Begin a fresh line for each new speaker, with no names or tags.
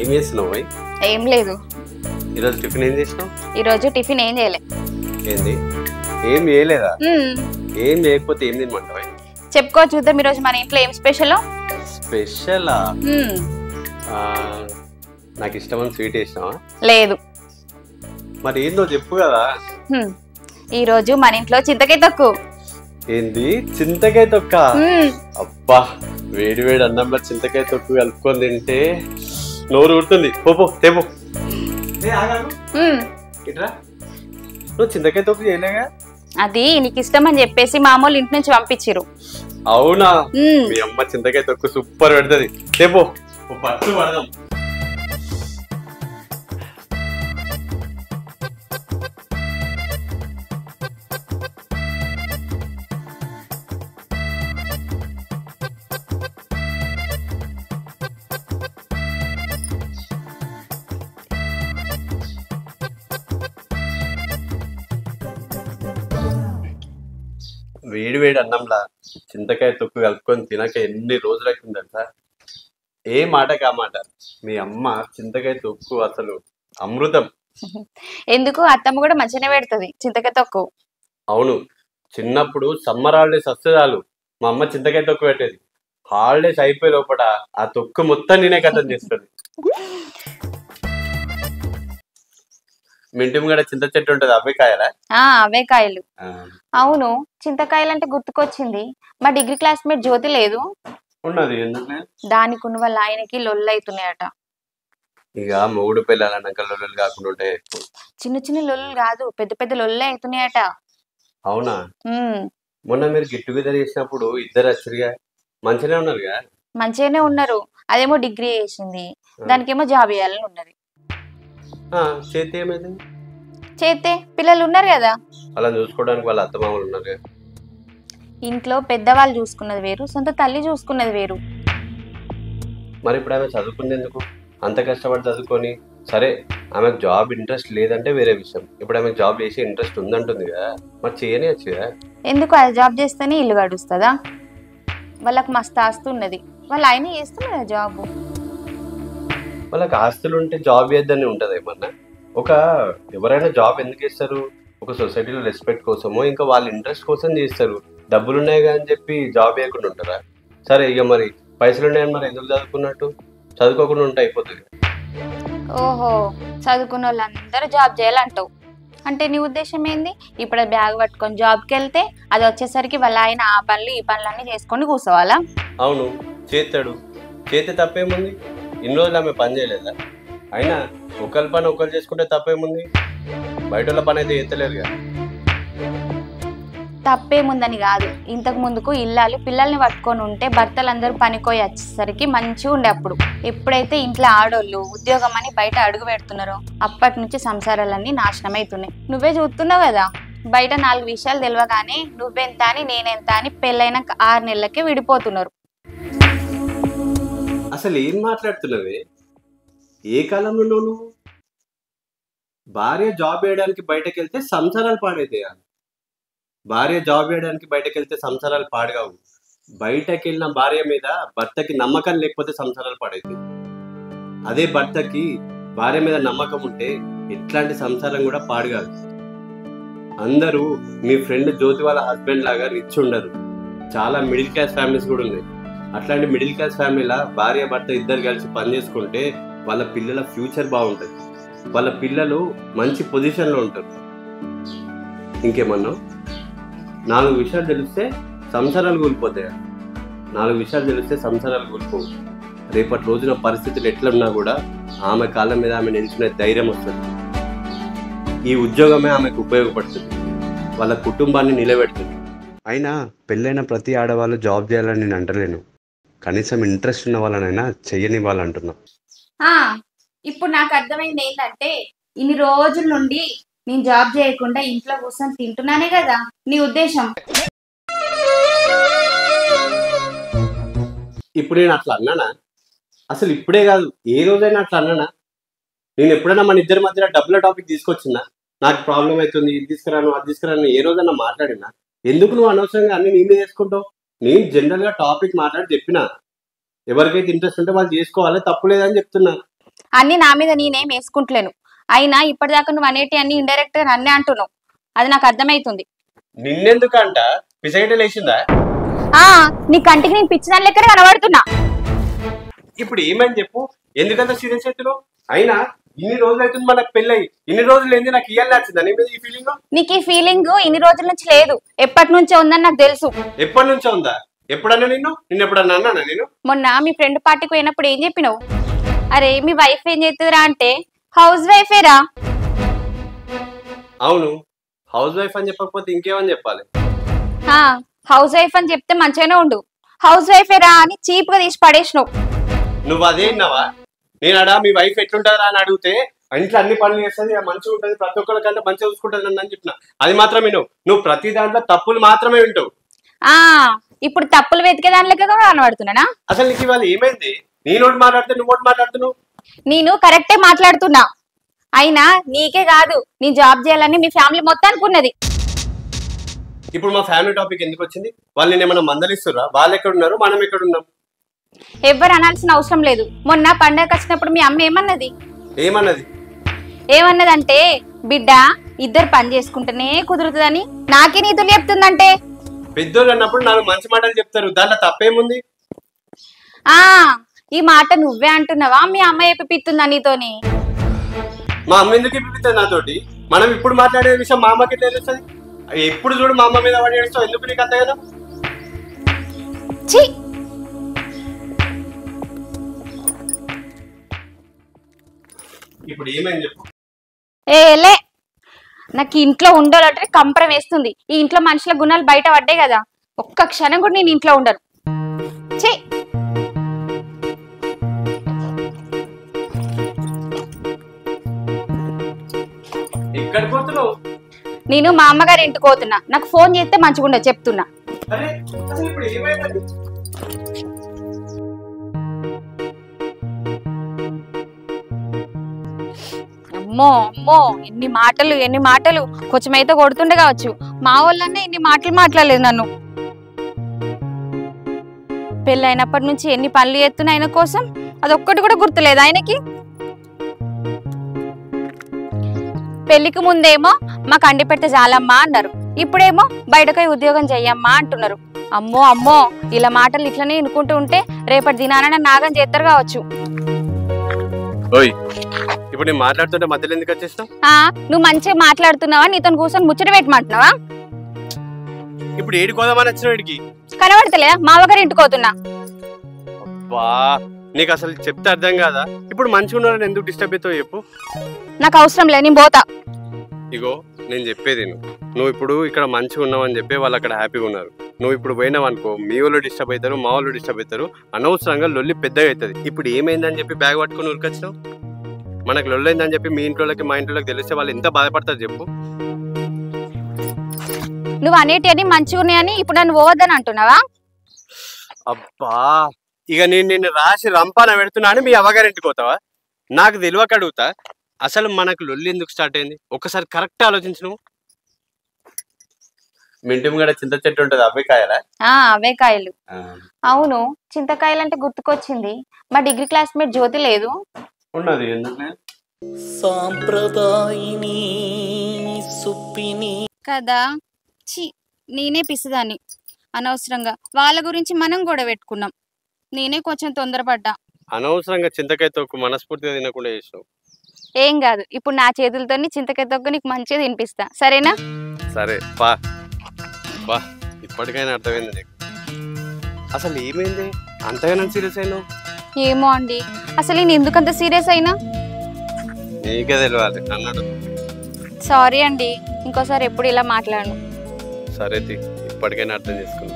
ఏం చేస్తున్నావు భయ్?
ఏం లేదు.
ఈరోజు టిఫిన్ ఏం చేసినావు?
ఈరోజు టిఫిన్ ఏం చేయలే.
ఏంది ఏం చేయలేదా? ఏం చేయకపోతే ఏం తినమంటావు భయ్?
చెప్పుకో చూద్దాం ఈరోజు మన ఇంట్లో ఏం స్పెషల్.
స్పెషలా? నాకు ఇష్టమైన స్వీట్ వేసినావా?
లేదు.
మరి ఏందో చెప్పు కదా.
ఈరోజు మన ఇంట్లో చింతకాయ తొక్కు.
ఏంది చింతకాయ తొక్క? అబ్బా, వేడి వేడి అన్నంలో చింతకాయ తొక్కు కలుపుకొని తింటే నోరు ఊరుతుంది. పోపో తేపో. ఇట్రా, నువ్వు చింతకాయ తొక్కు చేయలేగా?
అది నీకు ఇష్టం అని చెప్పేసి మామూలు ఇంటి నుంచి పంపించిరు.
అవునా? మీ అమ్మ చింతకాయ తొక్కు సూపర్ పెడుతుంది. తేపో పట్టు పడదాం. వేడి వేడి అన్నంలా చింతకాయ తొక్కు కలుపుకొని తినక ఎన్ని రోజులైతుందంట. ఏ మాట కా మాట, మీ అమ్మ చింతకాయ తొక్కు అసలు అమృతం.
ఎందుకు అత్తమ్మ కూడా మంచిగానే పెడుతుంది చింతకాయ తొక్కు.
అవును, చిన్నప్పుడు సమ్మర్ హాలిడేస్ వస్తే చాలు మా అమ్మ చింతకాయ తొక్కు పెట్టేది. హాలిడేస్ అయిపోయే లోపల ఆ తొక్కు మొత్తం నేనే కథం చేస్తుంది. మీ ఇంటి ముంగడ చింత చెట్టు ఉంటది, అవే కాయలా?
అవే కాయలు. అవును, చింతకాయలు అంటే గుర్తుకొచ్చింది, మా డిగ్రీ క్లాస్మేట్ జ్యోతి లేదు?
ఉన్నది.
దానికి ఉన్న వాళ్ళ ఆయనకి లొల్లు అవుతున్నాయట.
ఇక మొగుడు పిల్లలన్నాక లొల్లులు కాకుండా ఉంటాయి.
చిన్న చిన్న లొల్లు కాదు, పెద్ద పెద్ద లొల్లు అవుతున్నాయట.
అవునా? మొన్న మీరు గెట్ టుగెదర్ చేసినప్పుడు ఇద్దరు వచ్చారుగా, మంచిగానే ఉన్నారుగా?
మంచిగానే ఉన్నారు. అదేమో డిగ్రీ చేసింది, దానికేమో జాబ్ చేయాలని ఉన్నది.
చేతి ఏమైంది?
చేస్తే పిల్లలు ఉన్నారు కదా,
అలా చూసుకోవడానికి వాళ్ళ అత్తమామలు ఉన్నారు.
ఇంట్లో పెద్దవాళ్ళు చూసుకున్నది వేరు, సొంత తల్లి చూసుకున్నది వేరు.
మరి ఇప్పుడు ఆమె చదువుకుంది ఎందుకు? అంత కష్టపడి చదువుకొని, సరే ఆమెకు జాబ్ ఇంట్రెస్ట్ లేదంటే వేరే విషయం. ఇప్పుడు ఆమెకు జాబ్ చేసే ఇంట్రెస్ట్ ఉందంటుంది కదా, మరి చేయనేచ్చు కదా.
ఎందుకు? అది జాబ్ చేస్తేనే ఇల్లు గడుస్తుందా? వాళ్ళకి మస్తు ఆస్తి ఉన్నది, వాళ్ళు ఆయన చేస్తున్నదా జాబ్.
వాళ్ళకి ఆస్తులు ఉంటే జాబ్ చేద్దని ఉంటుంది ఏమన్నా? ఎవరైనా జాబ్ ఎందుకు చేస్తారు? ఒక సొసైటీలో రెస్పెక్ట్ కోసమో ఇంకా వాళ్ళ ఇంట్రెస్ట్ కోసం చేస్తారు. డబ్బులు ఉన్నాయి కదా అని చెప్పి జాబ్ చేయకుండా ఉంటారా? సరే, ఇక మరి పైసలు ఉన్నాయని మరి ఎందుకు చదువుకున్నట్టు? చదువుకోకుండా ఉంటే అయిపోతుంది.
ఓహో, చదువుకున్న వాళ్ళందరూ జాబ్ చేయాలంటావు అంటే నీ ఉద్దేశం ఏంది? ఇప్పుడు బ్యాగ్ పట్టుకొని జాబ్కి వెళ్తే అది వచ్చేసరికి వాళ్ళ ఆయన ఆ పనులు ఈ పనులన్నీ చేసుకొని కూర్చోవాలా?
అవును, చేస్తాడు. చేస్తే తప్పేముంది? ఇన్ని రోజులు ఆమె పని చేయలేదా? అయినా ఒకరి పని ఒకరు చేసుకుంటే తప్పేముంది? బయట వాళ్ళ పని అయితే ఎత్తలేరుగా.
తప్పేముందని కాదు, ఇంతకు ముందుకు ఇల్లాలు పిల్లల్ని పట్టుకొని ఉంటే భర్తలందరూ పనికోయి వచ్చేసరికి మంచిగా ఉండే. అప్పుడు ఎప్పుడైతే ఇంట్లో ఆడోళ్ళు ఉద్యోగం అని బయట అడుగు పెడుతున్నారో అప్పటి నుంచి సంసారాలన్నీ నాశనం అవుతున్నాయి. నువ్వే చూస్తున్నావు కదా, బయట 4 విషయాలు తెలియగానే నువ్వెంత అని నేనెంత అని పెళ్ళైన 6 నెలలకే విడిపోతున్నారు.
అసలు ఏం మాట్లాడుతున్నావే? ఏ కాలంలో నువ్వు? భార్య జాబ్ చేయడానికి బయటకు వెళ్తే సంసారాలు పాడైతాయా? భార్య జాబ్ చేయడానికి బయటకు వెళ్తే సంసారాలు పాడుగావు. బయటకు వెళ్ళిన భార్య మీద భర్తకి నమ్మకం లేకపోతే సంసారాలు పాడైతాయి. అదే భర్తకి భార్య మీద నమ్మకం ఉంటే ఎట్లాంటి సంసారం కూడా పాడుగాదు. అందరూ మీ ఫ్రెండ్ జ్యోతి వాళ్ళ హస్బెండ్ లాగా రిచ్ ఉండరు. చాలా మిడిల్ క్లాస్ ఫ్యామిలీస్ కూడా ఉన్నాయి. అట్లాంటి మిడిల్ క్లాస్ ఫ్యామిలీలా భార్య భర్త ఇద్దరు కలిసి పని చేసుకుంటే వాళ్ళ పిల్లల ఫ్యూచర్ బాగుంటుంది. వాళ్ళ పిల్లలు మంచి పొజిషన్లో ఉంటారు. ఇంకేమన్నా 4 విషయాలు తెలిస్తే సంసారాలు కూలిపోతాయి. 4 విషయాలు తెలిస్తే సంసారాలు కూలిపోవు. రేపటి రోజున పరిస్థితులు ఎట్లున్నా కూడా ఆమె కాళ్ళ మీద ఆమె నిలిచిన ధైర్యం వస్తుంది. ఈ ఉద్యోగమే ఆమెకు ఉపయోగపడుతుంది, వాళ్ళ కుటుంబాన్ని నిలబెడుతుంది. అయినా పెళ్ళైన ప్రతి ఆడవాళ్ళు జాబ్ చేయాలని నేను అంటలేను. కనీసం ఇంట్రెస్ట్ ఉన్న వాళ్ళనైనా చెయ్యనివ్వాలంటున్నా.
ఇప్పుడు నాకు అర్థమైంది ఏంటంటే, ఇన్ని రోజుల నుండి నేను జాబ్ చేయకుండా ఇంట్లో కూర్చొని తింటున్నానే కదా నీ ఉద్దేశం.
ఇప్పుడు నేను అట్లా అన్నానా? అసలు ఇప్పుడే కాదు, ఏ రోజైనా అట్లా అన్నానా? నేను ఎప్పుడైనా మన ఇద్దరి మధ్యన డబ్బుల టాపిక్ తీసుకొచ్చినా, నాకు ప్రాబ్లం అవుతుంది, ఇది తీసుకురాను అది తీసుకురాను ఏ రోజైనా మాట్లాడినా? ఎందుకు నువ్వు అనవసరంగా అన్ని నేనే చేసుకుంటావు? నేను జనరల్ గా టాపిక్ మాట్లాడి చెప్పినా, ఎవరికైతే ఇంట్రెస్ట్ ఉంటే వాళ్ళు చేసుకోవాలి, తప్పు లేదని చెప్తున్నా.
అన్ని నా మీద నేనేం వేసుకుంటలేను. అయినా ఇప్పటిదాకా నువ్వు అనేటి అన్ని ఇండైరెక్ట్ గా నన్నే అంటున్నావు. అది నాకు అర్థమైతుంది.
నిన్నెందుకంట పిసైట్ లేచిందా?
ఆ నీ కంటికి నేను పిచ్చిన లెక్కనే కనబడుతున్నా.
ఇప్పుడు ఏమని చెప్పు, ఎందుకంత సీరియస్ అవుతున్నావు? అయినా ఇన్ని రోజులు అవుతుంది మనకు పెళ్ళయి, ఇన్ని రోజులు ఏంది నాకు ఇయ్యాలి వచ్చిందా నీ మీద ఈ ఫీలింగ్?
నీకు ఈ ఫీలింగ్ ఇన్ని రోజుల నుంచి లేదు, ఎప్పటి నుంచో ఉందని నాకు తెలుసు.
ఎప్పటి నుంచో ఉందా? ఎప్పుడన్నా నిన్ను ఎప్పుడన్నా అన్నానా నేను?
మొన్న మీ ఫ్రెండ్ పార్టీకి పోయినప్పుడు ఏం చెప్పినావు? అరే మీ వైఫ్ ఏం చేస్తుందిరా అంటే హౌస్ వైఫేరా.
అవును, హౌస్ వైఫ్ అని చెప్పకపోతే ఇంకేమని చెప్పాలి?
హౌస్ వైఫ్ అని చెప్తే మంచిగానే ఉండు, హౌస్ వైఫేరా అని చీప్ గా తీసి పడేసినావు.
నువ్వు అదే విన్నావా? నేను అడా మీ వైఫ్ ఎట్లుంటారా అని అడిగితే ఇంట్లో అన్ని పనులు చేస్తుంది, మంచిగా ఉంటుంది, ప్రతి ఒక్కరికంటే మంచిగా చూసుకుంటుంది అని చెప్పిన. అది మాత్రమే నువ్వు ప్రతి దాంట్లో తప్పులు మాత్రమే వింటావు.
ఇప్పుడు తప్పులు వెతికే దాని లెక్క కూడా కనబడుతున్నానా?
అసలు నీకు ఇవాళ ఏమైంది? నీ నోటి మాట్లాడితే నువ్వు ఒకటి మాట్లాడుతున్నావు.
నేను కరెక్టే మాట్లాడుతున్నా. అయినా నీకే కాదు, నీ జాబ్ చేయాలని మీ ఫ్యామిలీ మొత్తానికి ఉన్నది.
ఇప్పుడు మా ఫ్యామిలీ టాపిక్ ఎందుకు వచ్చింది? వాళ్ళు నేను ఏమైనా మందలిస్తురా? వాళ్ళు ఎక్కడ ఉన్నారు, మనం ఎక్కడ ఉన్నాం?
ఎవ్వరు అనాల్సిన అవసరం లేదు. మొన్న పండగకి వచ్చినప్పుడు మీ అమ్మ ఏమన్నదంటే బిడ్డ ఇద్దరు పని చేసుకుంటేనే కుదురుతుందని నాకే నీతులు చెప్తుందంటే.
పెద్దోళ్ళు అన్నప్పుడు నాకు మంచి మాటలు చెప్తారు, దాంట్లో తప్పేముంది?
ఈ మాట నువ్వే అంటున్నావా మీ అమ్మ ఎప్పిస్తుందా నీతోని?
మా అమ్మ ఎందుకు ఎప్పిస్తుంది నాతోటి? మనం ఇప్పుడు మాట్లాడే విషయం మా అమ్మకి తెలుస్తుంది. ఎప్పుడు చూడు మా అమ్మ మీద పడేస్తావు, ఎందుకు నీకు అంత కదా? ఇప్పుడు ఏమైంది చెప్పు?
ఏలే, నాకు ఇంట్లో ఉండాలంటే కంపరం వేస్తుంది. ఈ ఇంట్లో మనుషుల గుణాలు బయట పడ్డాయి కదా, ఒక్క క్షణం కూడా నేను ఇంట్లో ఉండను. ఛీ,
ఎక్కడికి పోతున్నావు?
నేను మా అమ్మగారి ఇంటికి పోతున్నా. నాకు ఫోన్ చేస్తే మంచిగా ఉండదు చెప్తున్నా. అమ్మో అమ్మో, ఎన్ని మాటలు. కొంచెం అయితే కొడుతుండే కావచ్చు. మా వాళ్ళన్నా ఎన్ని మాటలు మాట్లాడలేదు నన్ను. పెళ్ళైనప్పటి నుంచి ఎన్ని పనులు చేస్తున్నా ఆయన కోసం, అదొక్కటి కూడా గుర్తులేదు ఆయనకి. పెళ్లికి ముందేమో మాకు అండి పెడితే చాలమ్మా అన్నారు, ఇప్పుడేమో బయటకై ఉద్యోగం చెయ్యమ్మా అంటున్నారు. అమ్మో అమ్మో, ఇలా మాటలు ఇట్లనే వినుకుంటూ ఉంటే రేపటి దినాన నాగం చేస్తారు కావచ్చు.
ఇప్పుడు నేను మాట్లాడుతుంటే మధ్యలో ఎందుకు వచ్చేస్తావు?
నువ్వు మంచిగా మాట్లాడుతున్నావా? నీతో కూర్చొని ముచ్చట పెట్టమంటున్నావా?
ఇప్పుడు ఏడు కోదామని వచ్చిన వీడికి
కనబడతలేదా? మావగారి ఇంటికి పోతున్నా.
నీకు అసలు చెప్తే అర్థం కాదా? ఇప్పుడు మంచిగా ఉన్నారని ఎందుకు డిస్టర్బ్ అవుతావు చెప్పు?
నాకు అవసరం లేదు, నేను పోతా.
ఇగో నేను చెప్పేది నువ్వు ఇప్పుడు ఇక్కడ మంచిగా ఉన్నావని చెప్పి వాళ్ళు అక్కడ హ్యాపీగా ఉన్నారు. నువ్వు ఇప్పుడు పోయినావు అనుకో, మీ వాళ్ళు డిస్టర్బ్ అవుతారు, మా వాళ్ళు డిస్టర్బ్ అవుతారు, అనవసరంగా లొల్లి పెద్దగా అవుతుంది. ఇప్పుడు ఏమైందని చెప్పి బ్యాగ్ పట్టుకుని ఉరికొచ్చినావు? మనకు లొల్లైందని చెప్పి మీ ఇంట్లోకి మా ఇంట్లోకి తెలిస్తే వాళ్ళు ఎంత బాధపడతారు చెప్పు?
నువ్వు అనేటి అని మంచిగా ఉన్నాయని ఇప్పుడు నన్ను పోవద్దని అంటున్నావా?
అబ్బా, ఇక నేను నిన్ను రాసి రంపాన పెడుతున్నా అని మీ అవ్వగారింటికి పోతావా? నాకు తెలియక అడుగుతా, అసలు మనకు లొల్లి ఎందుకు స్టార్ట్ అయింది? ఒకసారి కరెక్ట్ ఆలోచించు. నువ్వు మింటి కూడా చింత చెట్టు ఉంటుంది, అవే కాయలా?
అవే కాయలు. అవును, చింతకాయలు అంటే గుర్తుకొచ్చింది, మా డిగ్రీ క్లాస్మేట్ జ్యోతి లేదు?
ఉన్నది. ఎందుకు
సాంప్రదాయిని సుప్పిని
కదా? నేనే పిసిదాన్ని, అనవసరంగా వాళ్ళ గురించి మనం కూడా పెట్టుకున్నాం. నేనే కొంచెం తొందరపడ్డా.
అనవసరంగా చింతకాయ తొక్కు మనస్ఫూర్తిగా తినకుండా చేసావు.
ఏం కాదు, ఇప్పుడు నా చేతులతో చింతకాయ తొక్కు నీకు మంచిగా తినిపిస్తా, సరేనా?
సరే పా. ఇప్పటికైనా అర్థమైంది నీకు? అసలు ఏమైంది అంతగానో సీరియస్ అయినావు?
ఏమో అండి, అసలు నేను ఎందుకంత సీరియస్ అయినా
నీకే తెలియాలి అన్నాడు.
సారీ అండి, ఇంకోసారి ఎప్పుడు ఇలా మాట్లాడను.
సరే, ఇప్పటికైనా అర్థం చేసుకున్నా.